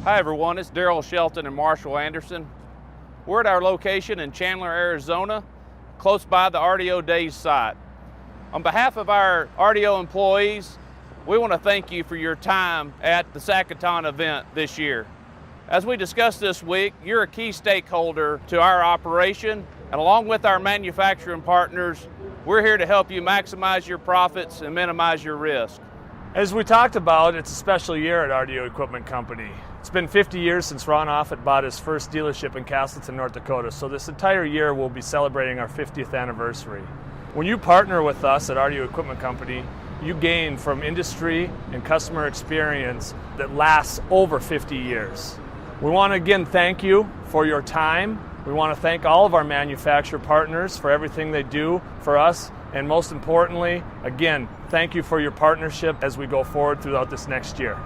Hi everyone, it's Daryl Shelton and Marshall Anderson. We're at our location in Chandler, Arizona, close by the RDO Days site. On behalf of our RDO employees, we want to thank you for your time at the Sackathon event this year. As we discussed this week, you're a key stakeholder to our operation, and along with our manufacturing partners, we're here to help you maximize your profits and minimize your risk. As we talked about, it's a special year at RDO Equipment Company. It's been 50 years since Ron Offit bought his first dealership in Castleton, North Dakota, so this entire year we'll be celebrating our 50th anniversary. When you partner with us at RDO Equipment Company, you gain from industry and customer experience that lasts over 50 years. We want to again thank you for your time. We want to thank all of our manufacturer partners for everything they do for us. And most importantly, again, thank you for your partnership as we go forward throughout this next year.